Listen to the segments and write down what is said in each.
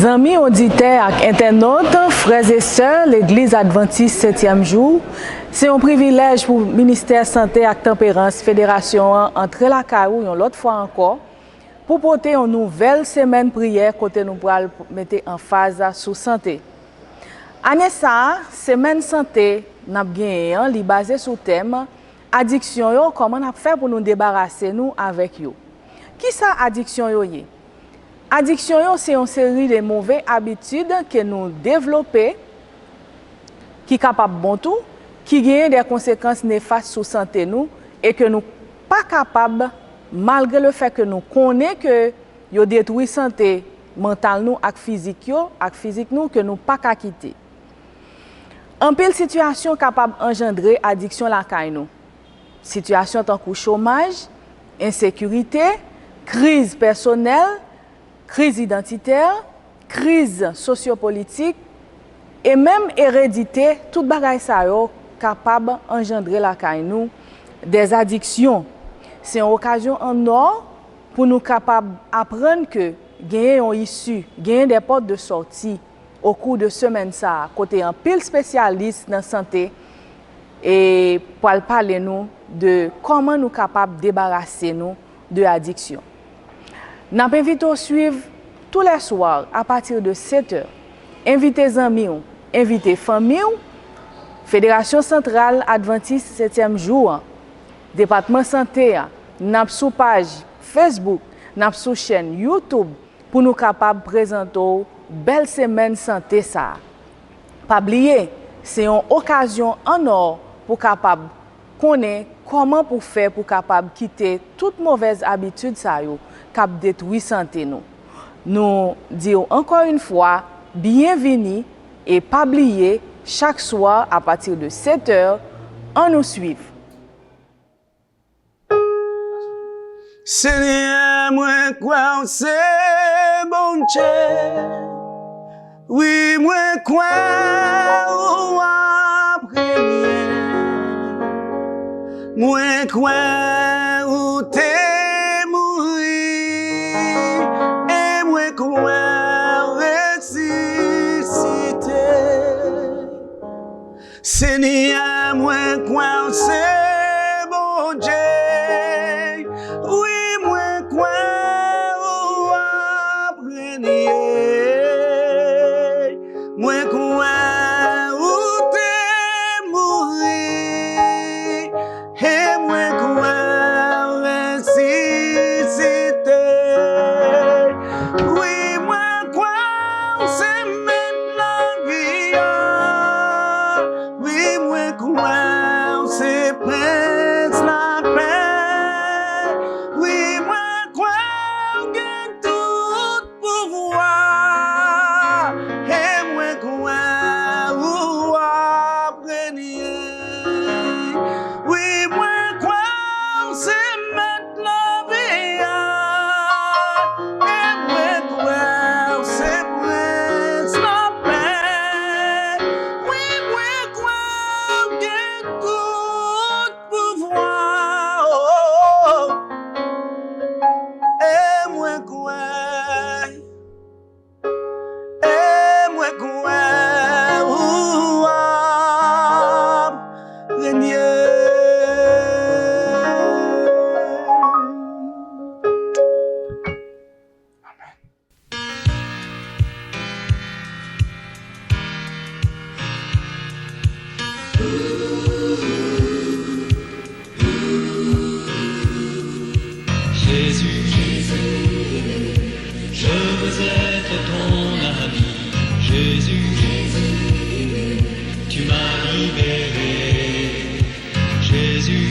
Amis auditeurs et internautes, frères et sœurs, l'Église Adventiste 7e jour, c'est un privilège pour le ministère Santé et Tempérance Fédération entre la CAO une autre fois encore pour porter une nouvelle semaine prière côté nous pour mettre en phase sur santé. Année ça, semaine santé n'a gagné li basé sur thème addiction yo, comment on a fait pour nous débarrasser nous avec yo. Qui ça addiction yo yé? Addiction, c'est une série de mauvaises habitudes que nous développons, qui sont capables de bon tout, qui ont des conséquences néfastes sur la santé nous, et que nous ne sommes pas capables, malgré le fait que nous connaissons que nous détruisons la santé mentale nous et physique nous, que nous ne pouvons pas quitter. En pile situation capable d'engendrer addiction la caille nous. Situation tant que chômage, insécurité, crise personnelle, crise identitaire, crise sociopolitique et même hérédité, tout bagay sa yo capable d'engendrer la caille nous des addictions. C'est une occasion en or pour nous capables d'apprendre que gagner une issue, gagner des portes de sortie au cours de semaine ça, côté un pile spécialiste dans la santé et pour parler nous de comment nous capables de débarrasser nous de l'addiction. Nous invitons à suivre tous les soirs à partir de 7h. Invitez amis, invitez famille, Fédération Centrale Adventiste 7e jour, Département Santé, nous sur page Facebook, nous sur chaîne YouTube pour nous capables de présenter une belle semaine santé ça. Pas oublier, c'est une occasion en or pour capable connaître comment pour faire pour capable quitter toute mauvaise habitude ça yo cap détruire santé nous. Nous disons encore une fois bienvenue et pas oublier chaque soir à partir de 7h on nous suit. Seigneur, moi crois c'est bon Dieu. Oui, moi crois après. Moi crois où t'es mouru et moi crois ressuscité. Seigneur, moi crois c'est bon Dieu. Oui, moi crois après. Moi crois où t'es mouru. Et moi crois ressuscité. Oui, moi crois c'est maintenant vie. Oui, moi crois c'est prince la paix. Oui, moi crois que tout pouvoir. Et moi crois où apprenir. Oui, moi crois c'est maintenant vie. Et moi crois c'est prince la paix. Oui, moi crois que tout pouvoir. Et moi crois. Et moi crois où régner. Jésus, je veux être ton ami. Jésus, tu m'as libéré. Jésus,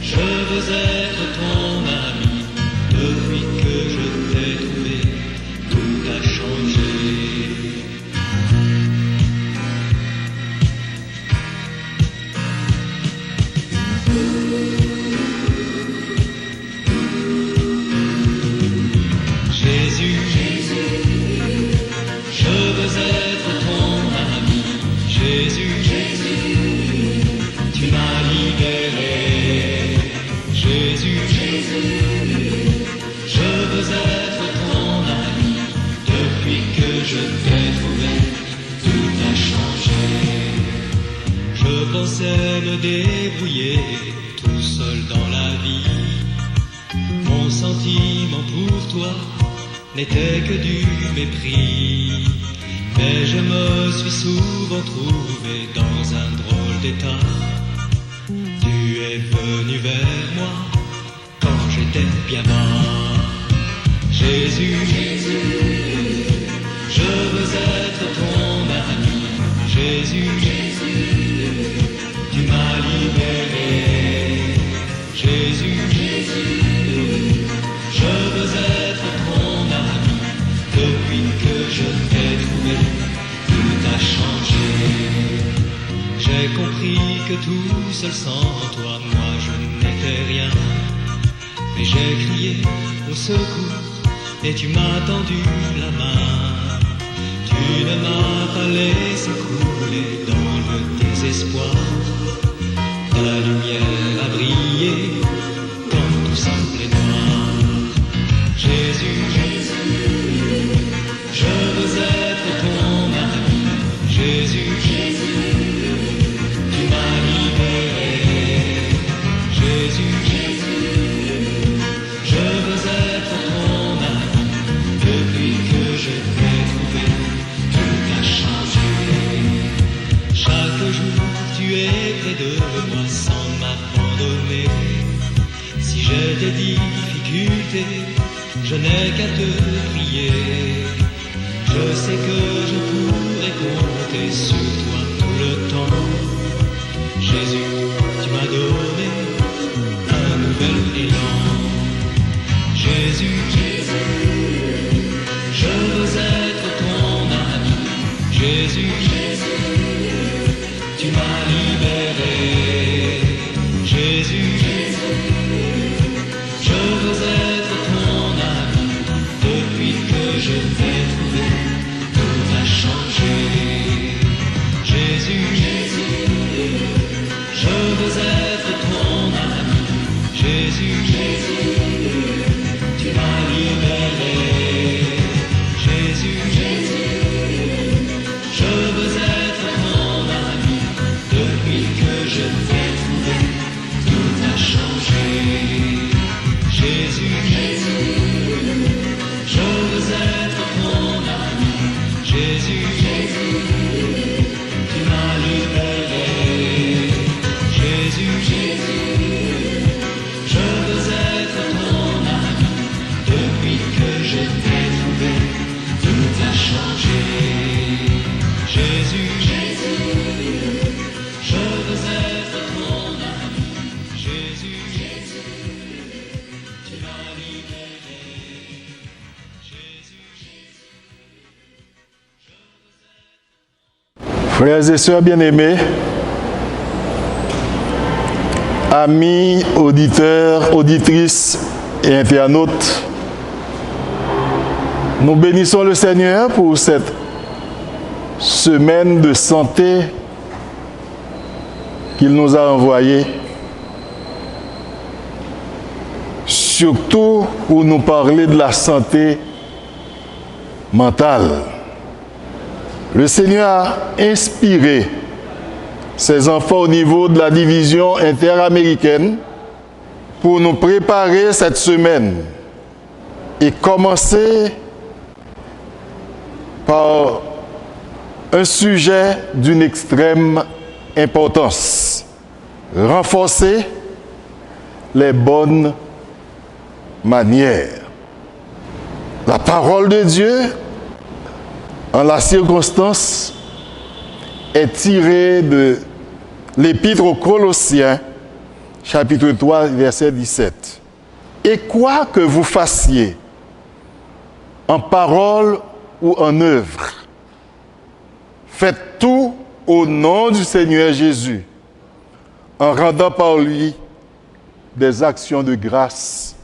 je veux être ton ami. Depuis que je t'ai trouvé, tout a changé. Jésus, je veux être ton ami. Jésus, tu m'as libéré. Jésus, je veux être ton ami. je t'ai trouvé, tout a changé. Je pensais me débrouiller tout seul dans la vie. Mon sentiment pour toi n'était que du mépris. Mais je me suis souvent trouvé dans un drôle d'état. Tu es venu vers moi quand j'étais bien bas. Jésus, je veux être ton ami. Jésus, tu m'as libéré. Jésus, je veux être ton ami. Depuis que je t'ai trouvé, tout a changé. J'ai compris que tout seul sans toi, moi je n'étais rien. Mais j'ai crié au secours et tu m'as tendu la main. Tu ne m'as pas laissé couler dans le désespoir. Ta lumière a brillé quand tout semblait noir. Jésus, je veux être ton ami. Jésus, tu m'as libéré. Jésus, je veux être ton ami. Depuis que je t'ai trouvé, tout a changé. Chaque jour tu es près de moi sans m'abandonner. Si j'ai des difficultés, je n'ai qu'à te prier. Je sais que je pourrai compter sur toi tout le temps. Jésus, tu m'as donné un nouvel élan. Jésus, je veux être ton ami. Jésus, tu m'as libéré. Jésus, je veux être ton ami. Depuis que je t'ai trouvé, tout a changé. Jésus, je veux être ton ami. Jésus, tu m'as libéré. Jésus, je veux être ton ami. Depuis que je t'ai trouvé, tout a changé. Jésus, je veux être ton ami. Jésus, tu m'as libéré. Jésus, je veux être ton ami. Depuis que je t'ai trouvé, tout a changé. Jésus, je veux être ton ami. Jésus, tu m'as libéré. Frères et sœurs bien-aimés, amis, auditeurs, auditrices et internautes, nous bénissons le Seigneur pour cette semaine de santé qu'il nous a envoyée, surtout pour nous parler de la santé mentale. Le Seigneur a inspiré ses enfants au niveau de la division interaméricaine pour nous préparer cette semaine et commencer par un sujet d'une extrême importance: renforcer les bonnes manières. La parole de Dieu, en la circonstance, est tirée de l'Épître aux Colossiens, chapitre 3, verset 17. Et quoi que vous fassiez, en parole ou en œuvre, faites tout au nom du Seigneur Jésus, en rendant par lui des actions de grâce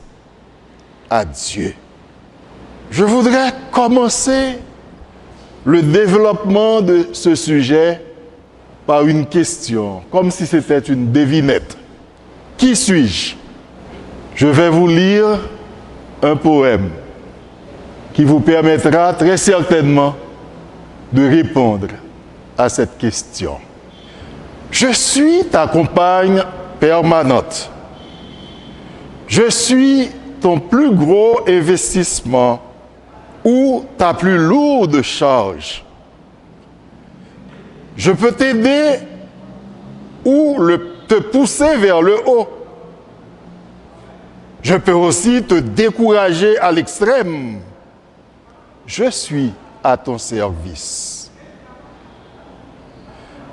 à Dieu. Je voudrais commencer le développement de ce sujet par une question, comme si c'était une devinette. Qui suis-je? Je vais vous lire un poème qui vous permettra très certainement de répondre à cette question. Je suis ta compagne permanente. Je suis ton plus gros investissement ou ta plus lourde charge. Je peux t'aider ou te pousser vers le haut. Je peux aussi te décourager à l'extrême. Je suis à ton service.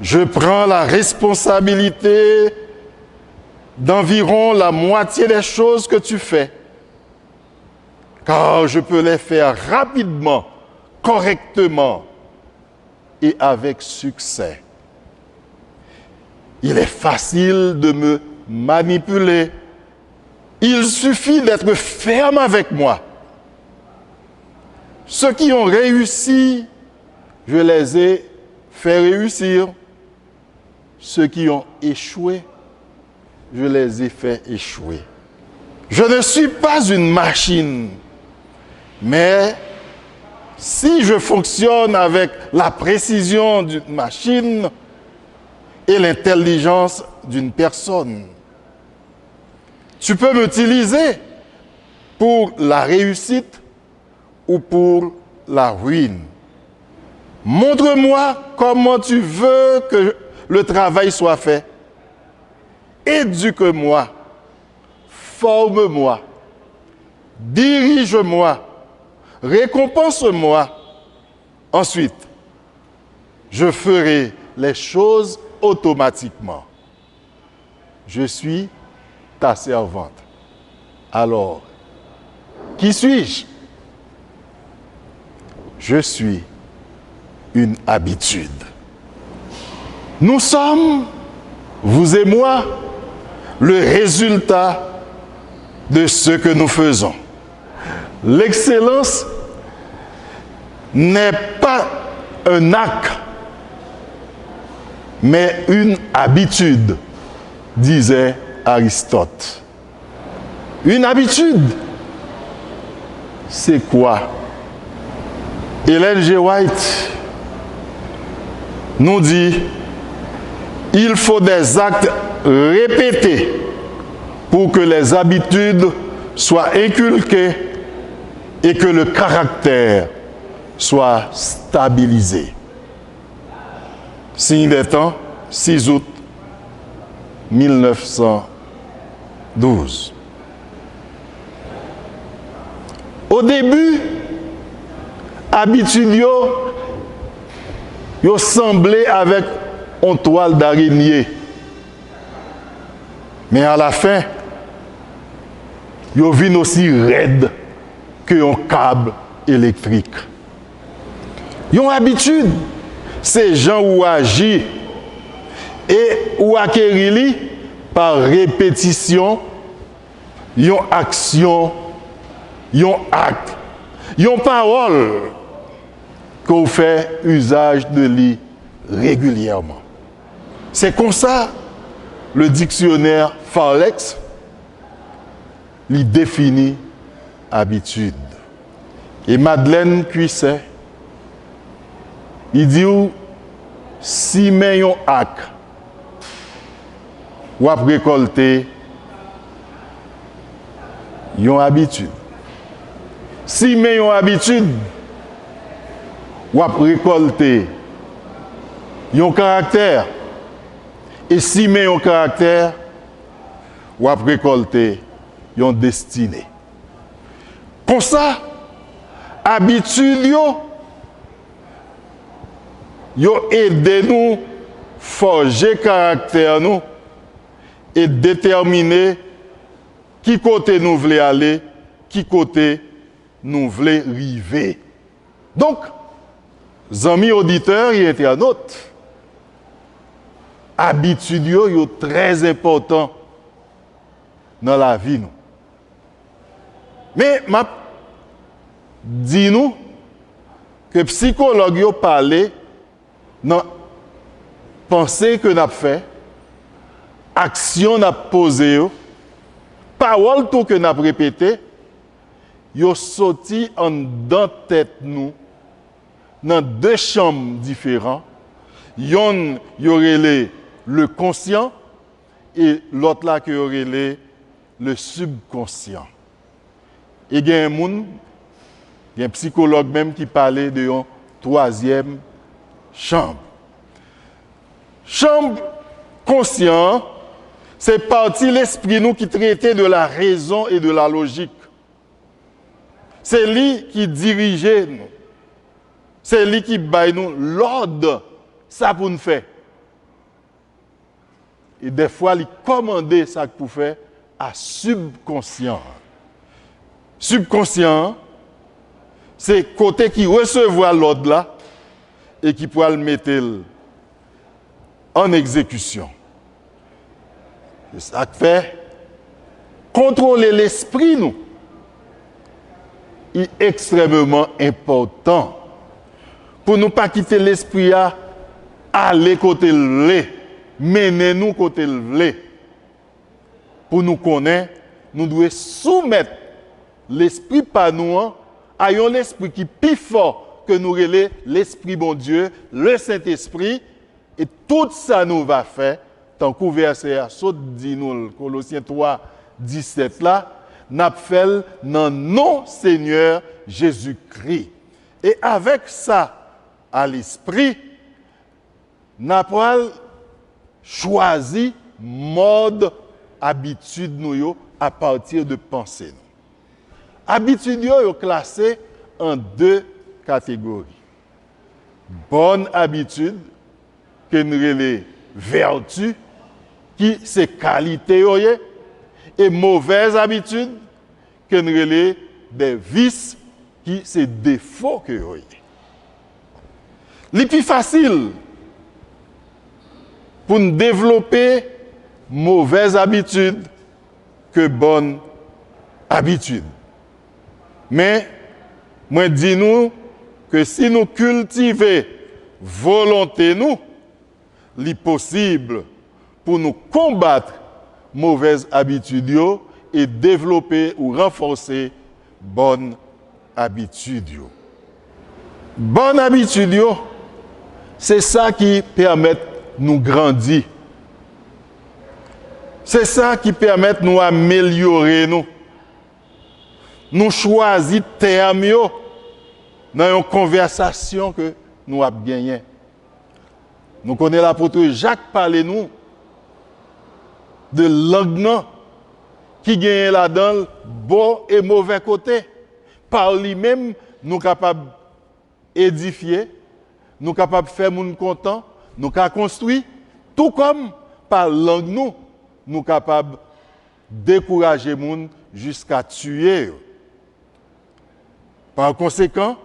Je prends la responsabilité d'environ la moitié des choses que tu fais, car je peux les faire rapidement, correctement et avec succès. Il est facile de me manipuler. Il suffit d'être ferme avec moi. Ceux qui ont réussi, je les ai fait réussir. Ceux qui ont échoué, je les ai fait échouer. Je ne suis pas une machine, mais si je fonctionne avec la précision d'une machine et l'intelligence d'une personne, tu peux m'utiliser pour la réussite ou pour la ruine. Montre-moi comment tu veux que le travail soit fait. Éduque-moi, forme-moi, dirige-moi, récompense-moi. Ensuite, je ferai les choses automatiquement. Je suis ta servante. Alors, qui suis-je? Je suis une habitude. Nous sommes, vous et moi, le résultat de ce que nous faisons. L'excellence n'est pas un acte, mais une habitude, disait Aristote. Une habitude, c'est quoi? Ellen G. White nous dit: il faut des actes répétés pour que les habitudes soient inculquées et que le caractère soit stabilisé. Signe des temps, 6 août 1912. Au début, habitude yo semblé avec une toile d'araignée. Mais à la fin, yo vin aussi raide que un câble électrique. Yon habitude, c'est gens ou agir et ou acquérir par répétition, yon action, yon acte, yon parole qu'on fait usage de lui régulièrement. C'est comme ça le dictionnaire Farlex lui définit habitude. Et Madeleine Cuisset, il dit si mais yon acte ou à récolter yon habitude. Si mais yon habitude ou à récolter yon caractère. Et si mais yon caractère ou à récolter yon destinée. Comme ça, habitude yo aide nous forger caractère nous et déterminer qui côté nous voulons aller, qui côté nous voulons arriver. Donc, amis auditeurs et internautes, habitude yo très important dans la vie nous. Mais m'a dit nous que psychologue yo parlé dans pensée que n'a fait, action n'a posé, parole tout que n'a répété, yo sorti en dans tête nous dans deux chambres différentes. Yon y aurait le conscient et l'autre là qui aurait le subconscient. Et il y a un psychologue même qui parlait de une troisième chambre. Chambre conscient, c'est partie l'esprit nous qui traitait de la raison et de la logique. C'est lui qui dirigeait nous. C'est lui qui baille nous l'ordre, ça pour nous faire. Et des fois, il commandait ça pour faire à subconscient. Subconscient, c'est côté qui recevoir l'ordre là et qui pourra le mettre en exécution. C'est ça qui fait contrôler l'esprit, nous, est extrêmement important. Pour ne pas quitter l'esprit à aller côté le mener nous côté le. Pour nous connaître, nous devons soumettre l'esprit par nous à un esprit qui est plus fort que nous relais l'esprit bon Dieu, le Saint-Esprit, et tout ça nous va faire, tant que verset à saut dit nous, Colossiens 3, 17 là, n'a fait dans nom Seigneur Jésus-Christ. Et avec ça à l'esprit, n'a pas choisi mode, habitude nous à partir de pensée. Habitude yo classé en deux catégories. Bonne habitude, que nous relève vertu, qui c'est qualité et mauvaise habitude, que nous relève des vices, qui c'est défaut que vous avez. Le plus facile pour nous développer mauvaise habitude que bonne habitude. Mais, moi, dis-nous que si nous cultivons volonté nous, il est possible pour nous combattre mauvaise habitude et développer ou renforcer bonne habitude. Bonne habitude, c'est ça qui permet de nous grandir. C'est ça qui permet de nous améliorer. Nous choisissons termes dans une conversation que nous avons gagnée. Nous connaissons l'apôtre Jacques parler nous de langue qui gagne là-dedans bon et mauvais côté. Par lui-même, nous sommes capables d'édifier, nous sommes capables de faire monde content, nous sommes capables de construire, tout comme par langue nous sommes capables de décourager les gens jusqu'à tuer. Par conséquent,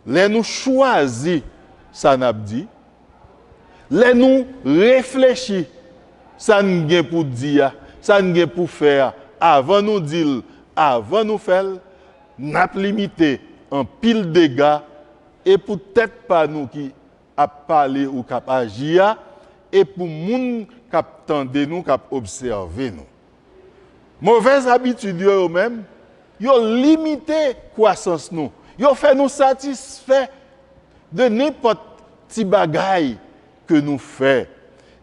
les nous choisissons ça n'a dit, les nous réfléchissons ça nous gain pour dire, ça nous gain pour faire, avant nous dire, avant nous faire, n'a limité en pile de dégâts et peut-être pas nous qui a parlé ou qui a agi et pour moun qui attendent nous, qui observer nous. Mauvaise habitude yo même, yo limité croissance nous. Yo fait nous satisfaire de n'importe petit bagaille que nous fait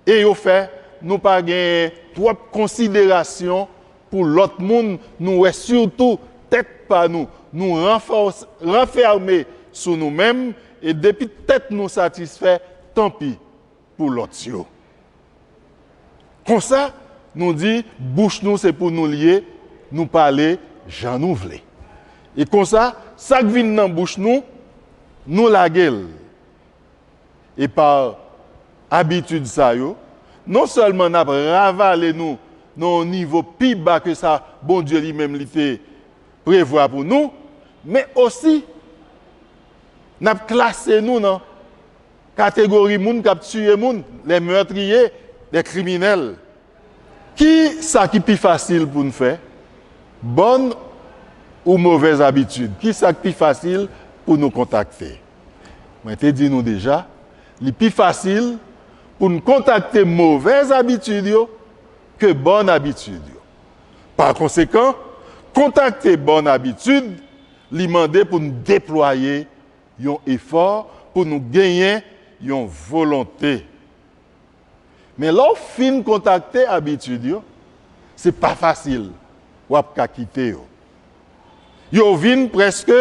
et yo fait nous pas gagner trop considération pour l'autre monde, nous est surtout tête pas nous renfermer sur nous-mêmes et depuis tête nous satisfait, tant pis pour l'autre. Comme ça, nous dit bouche nous c'est pour nous lier, nous parler, j'en nous voulons. Et comme ça qui vient dans bouche nous la gueule. Et par habitude ça yo, non seulement n'a ravalé nous dans un niveau plus bas que ça, bon Dieu lui-même l'était prévoit pour nous, mais aussi n'a classé nous dans catégorie moun qui a tué moun, les meurtriers, les criminels. Qui ça qui plus facile pour nous faire? Bonne ou mauvaise habitude? Qui ça qui plus facile pour nous contacter? Moi te dit nous déjà, le plus facile pour nous contacter mauvaise habitude que bonne habitude. Par conséquent, contacter bonne habitude, lui demander pour nous déployer un effort, pour nous gagner une volonté. Mais lorsqu'on fin contacter habitude, ce n'est pas facile. Ou à quitter. Yo vin presque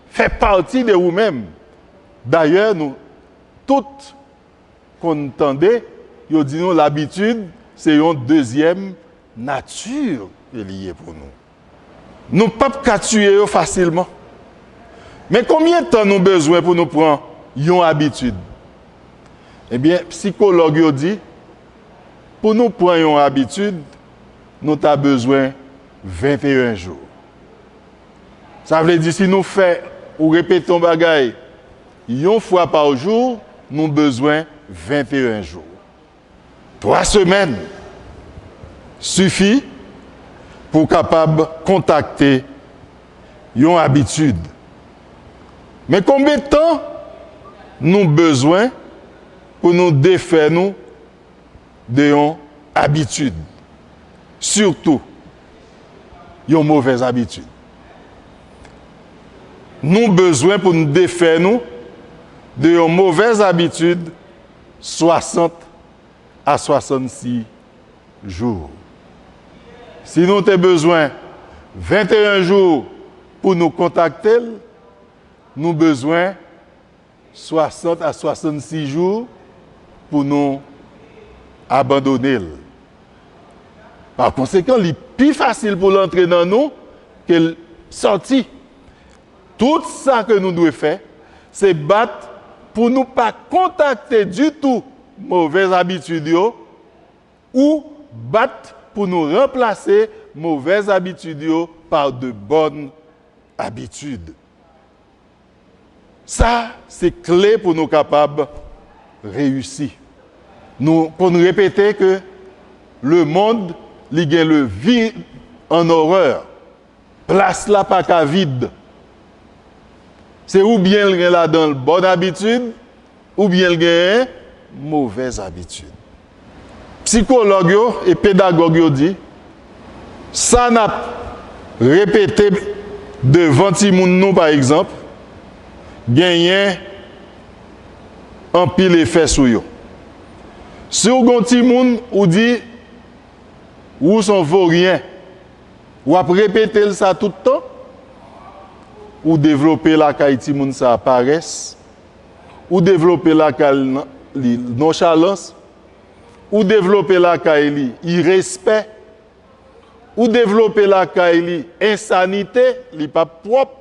fait partie de vous-même. D'ailleurs, nous toutes qu'on entendait, yo dit nous l'habitude, c'est une deuxième nature qui est liée pour nous. Nous ne pouvons pas tuer facilement. Mais combien de temps nous avons besoin pour nous prendre une habitude? Eh bien, psychologue dit, pour nous prendre une habitude, nous avons besoin de 21 jours. Ça veut dire si nous faisons ou répétons bagaille une fois par jour, nous avons besoin de 21 jours. 3 semaines suffit pour capable contacter une habitude. Mais combien de temps nous avons besoin pour nous défaire nous de une habitude? Surtout, une mauvaise habitude. Nous avons besoin pour nous défaire nous de une mauvaise habitude 60 à 66 jours. Si nous avons besoin de 21 jours pour nous contacter, nous avons besoin de 60 à 66 jours pour nous abandonner. Par conséquent, il est plus facile pour l'entrer dans nous que sortir. Tout ça que nous devons faire, c'est battre pour ne pas contacter du tout mauvaises habitudes ou battre pour nous remplacer mauvaises habitudes par de bonnes habitudes. Ça, c'est clé pour nous capables de réussir. Pour nous répéter que le monde, il a le vide en horreur. Place là pas qu'à vide. C'est ou bien il là dans la bonne habitude, ou bien il a une mauvaise habitude. Psychologues et pédagogues disent, ça n'a répété devant Timoun nous par exemple, gagner un pile effet sur eux. Si vous avez Timoun ou dit, ou sont vauriens, ou après répéter ça tout le temps, ou développer la qualité moun sa paresse, ou développer la nonchalance, ou développer la qualité irrespect, ou développer la qualité insanité, li pas propre,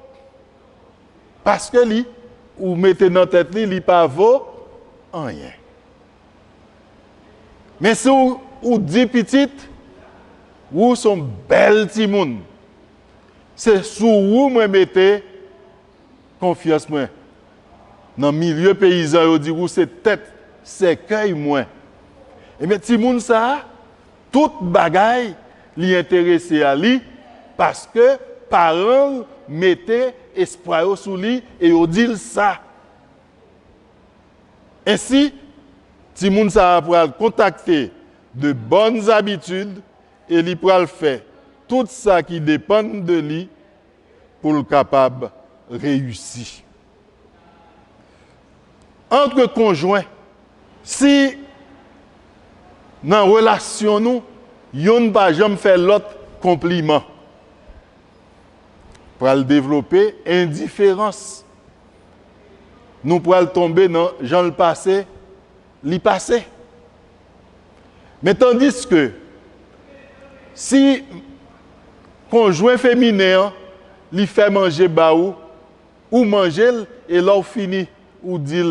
parce que li, ou mettez dans tête li pas vaut rien. Mais si ou dit petite, ou sont belles timoun, c'est sous où moi mettez confiance moi. Dans le milieu paysan, yo dit ou c'est tête, c'est cœur moi. Et mais timoun ça, toute bagaille li intéressé à lui parce que parents mettaient espoir sous lui et yo dit ça. Ainsi, timoun ça va contacter de bonnes habitudes et il pourra faire tout ça qui dépend de lui pour le capable de réussir. Entre conjoints, si dans la relation, nous ne pas jamais faire l'autre compliment, pour le développer, indifférence. Nous pourrons tomber dans Jean le passé, l'y passé. Mais tandis que si conjoint féminin lui fait manger baou ou manger et là fini ou dit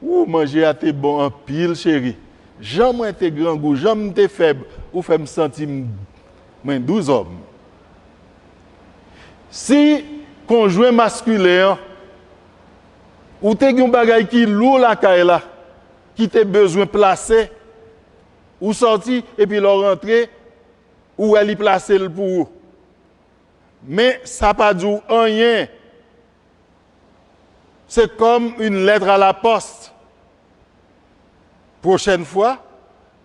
ou manger à tes bon en pile chérie. Jamais été grand goût, jamais été faible ou fait me sentir moins 12 hommes. Si conjoint masculin ou te un bagay qui lourd la caille là qui te besoin placer ou sorti et puis leur rentrer ou elle y placer le pour. Mais ça pas dit rien. C'est comme une lettre à la poste. Prochaine fois,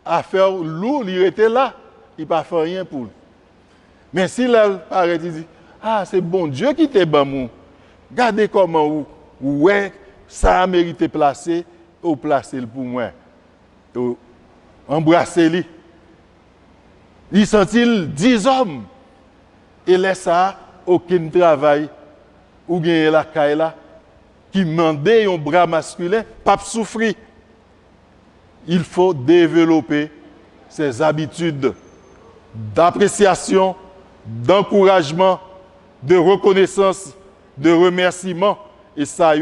affaire lourd, il était là, il pas fait rien pour lui. Mais si là paraît il dit ah c'est bon Dieu qui t'est bon. Regardez comment ouais, ça a mérité placer, ou placer pour moi. Embrasser lui. Il sentit 10 hommes. Et laisse ça, aucun travail, ou gagner la caille là, qui demandait un bras masculin, pas souffrir. Il faut développer ces habitudes d'appréciation, d'encouragement, de reconnaissance, de remerciement. Et ça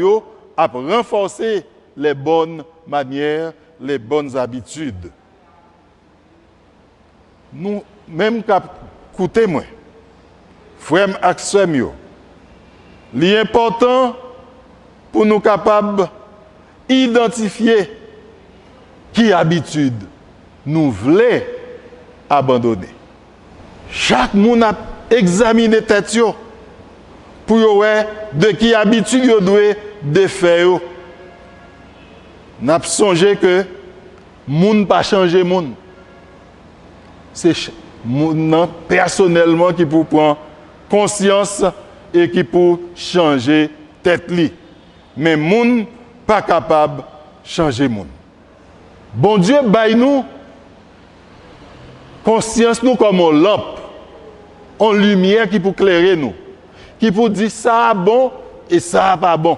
a renforcé les bonnes manières, les bonnes habitudes. Nous, même qu'à écouter moi, frères et sœurs, l'important pour nous capables d'identifier qui habitude nous voulons abandonner. Chaque monde a examiné tête pour voir de qui habitude il doit défaire. Nous avons songé que le monde pas changé monde. C'est monde personnellement qui pour prendre conscience et qui pour changer tête li. Mais monde pas capable de changer monde. Bon Dieu baille nous conscience nous comme une lampe, une lumière qui pour éclairer nous, qui pour dire ça bon et ça pas bon.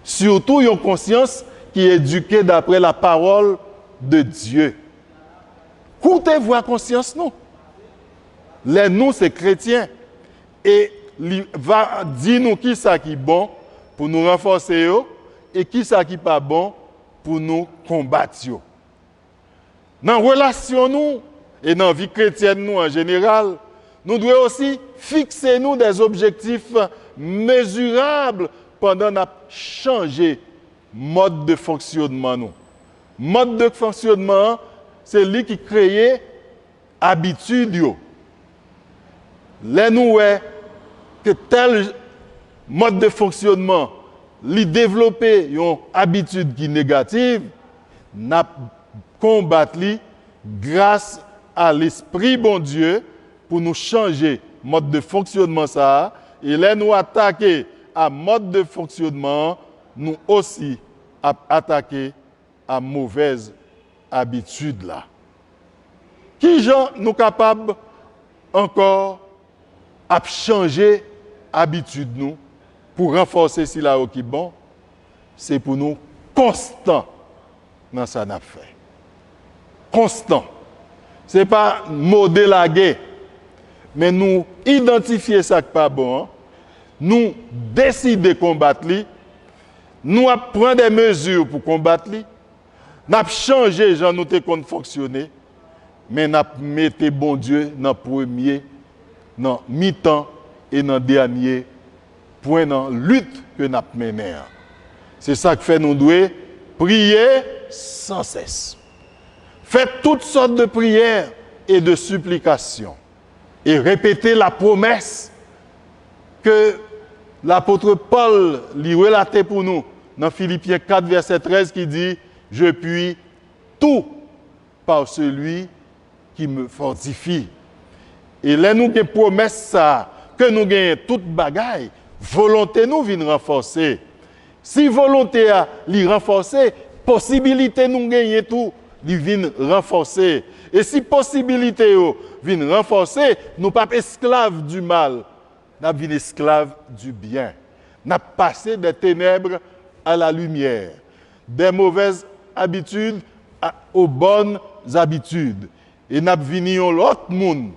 Surtout une conscience qui est éduquée d'après la parole de Dieu. Coutez-vous à conscience nous. Les nous c'est chrétiens et il va dire nous qui ça qui est bon pour nous renforcer et qui ça qui pas bon pour nous combattre. Dans la relation nous et dans la vie chrétienne nous en général, nous devons aussi fixer nous des objectifs mesurables pendant notre changer mode de fonctionnement nous. Mode de fonctionnement, c'est lui qui crée habitude yo. Là nous que tel mode de fonctionnement lui développer une habitude qui est négative, n'a combattre grâce à l'esprit bon Dieu pour nous changer mode de fonctionnement ça et là nous attaquer à mode de fonctionnement nous aussi attaquer à mauvaise habitude là. Qui gens nous capables encore à changer habitude nous pour renforcer si là qui bon, c'est pour nous constant dans ça n'a fait. Constant. C'est pas modèle laguer, mais nous identifier ça qui pas bon, nous décider combattre lui, nous prendre des mesures pour combattre lui, nous changer gens nous te fonctionner, mais nous mettre bon Dieu dans premier, dans mi-temps et dans dernier point dans lutte que nous menons. C'est ça que fait nous devons prier sans cesse. Faites toutes sortes de prières et de supplications et répétez la promesse que l'apôtre Paul lui relatait pour nous dans Philippiens 4, verset 13 qui dit « Je puis tout par celui qui me fortifie ». Et là, nous avons promesse ça, que nous gagnons toute bagaille, volonté nous vient renforcer. Si volonté a li renforcer, possibilité nous gagner tout, li vient renforcer. Et si possibilité vient renforcer, nous pas esclaves du mal, nous sommes esclaves du bien. Nous passé des ténèbres à la lumière, des mauvaises habitudes aux bonnes habitudes. Et nous venons l'autre monde.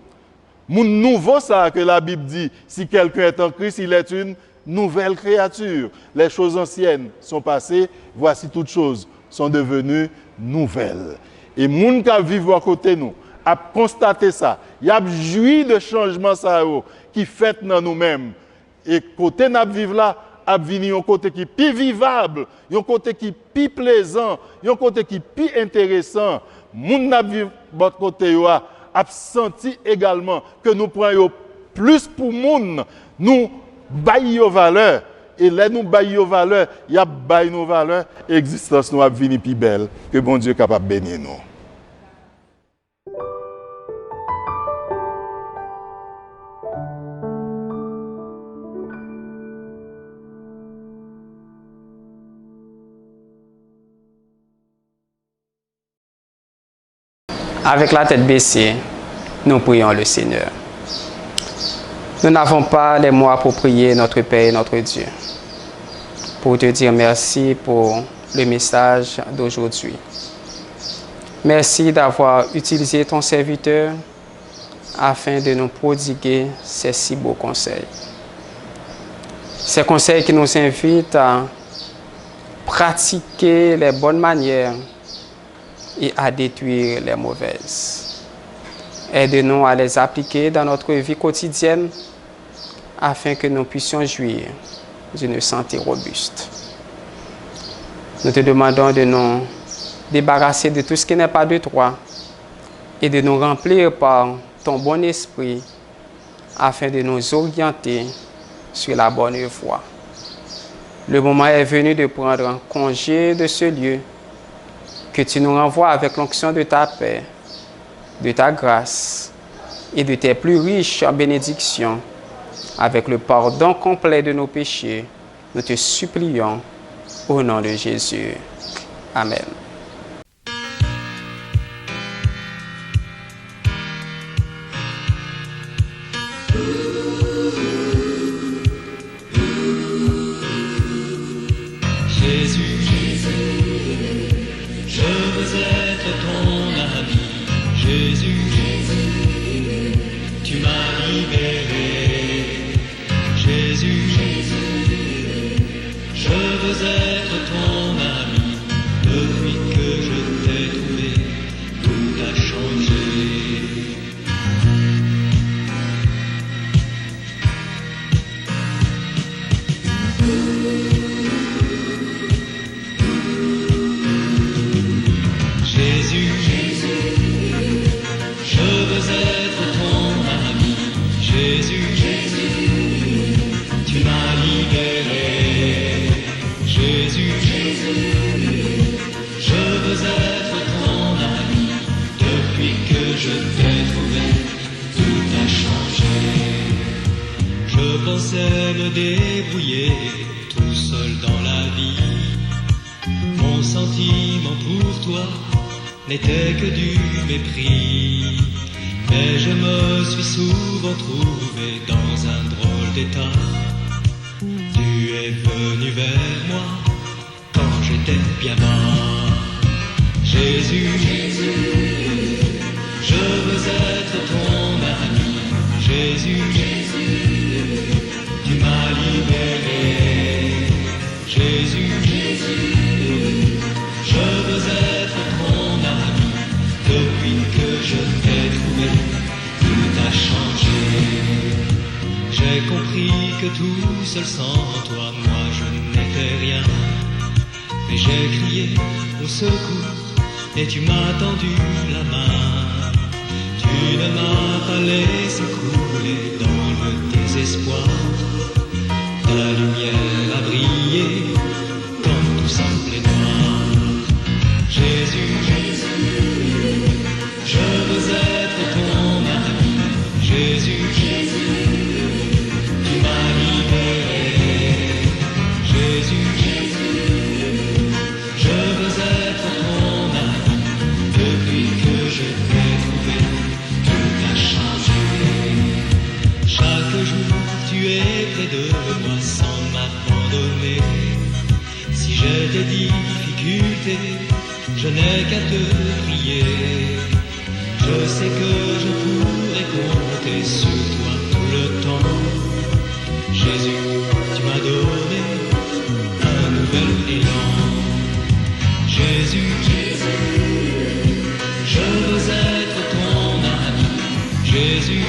Monde nouveau ça que la Bible dit, si quelqu'un est en Christ, il est une nouvelle créature. Les choses anciennes sont passées, voici toutes choses sont devenues nouvelles. Et moun qui vivent à côté de nous a constaté ça. Il a joui de changement ça qui fait dans nous-mêmes. Et côté n'a vivre là, a venir un côté qui est plus vivable, un côté qui est plus plaisant, un côté qui est plus intéressant. Moun n'a vivre votre côté a senti également que nous prenons plus pour moun, nous baillons valeur. Et là, nous baillons valeur, il y a baillé nos valeurs, l'existence nous a venir plus belle, que bon Dieu est capable de bénir nous. Avec la tête baissée, nous prions le Seigneur. Nous n'avons pas les mots pour prier notre Père et notre Dieu, pour te dire merci pour le message d'aujourd'hui. Merci d'avoir utilisé ton serviteur afin de nous prodiguer ces si beaux conseils. Ces conseils qui nous invitent à pratiquer les bonnes manières et à détruire les mauvaises. Aide-nous à les appliquer dans notre vie quotidienne afin que nous puissions jouir d'une santé robuste. Nous te demandons de nous débarrasser de tout ce qui n'est pas de toi et de nous remplir par ton bon esprit afin de nous orienter sur la bonne voie. Le moment est venu de prendre un congé de ce lieu, que tu nous renvoies avec l'onction de ta paix, de ta grâce et de tes plus riches bénédictions, avec le pardon complet de nos péchés. Nous te supplions au nom de Jésus. Amen. N'était que du mépris, mais je me suis souvent trouvé dans un drôle d'état. Tu es venu vers moi quand j'étais bien bas. Jésus, je veux être ton ami. Jésus, tu m'as libéré. Jésus, je veux être ton ami. Depuis que je t'ai trouvé, tout a changé. J'ai compris que tout seul sans toi, moi je n'étais rien. Mais j'ai crié au secours et tu m'as tendu la main. Tu ne m'as pas laissé couler dans le désespoir. Ta lumière a brillé quand tout semblait noir. Jésus, je veux être ton ami. Jésus, tu m'as libéré. Jésus, je veux être ton ami. Depuis que je t'ai trouvé, tout a changé. Chaque jour tu es près de moi sans m'abandonner. Si j'ai des difficultés, je n'ai qu'à te prier. Je sais que je pourrai compter sur toi tout le temps. Jésus, tu m'as donné un nouvel élan. Jésus, je veux être ton ami. Jésus,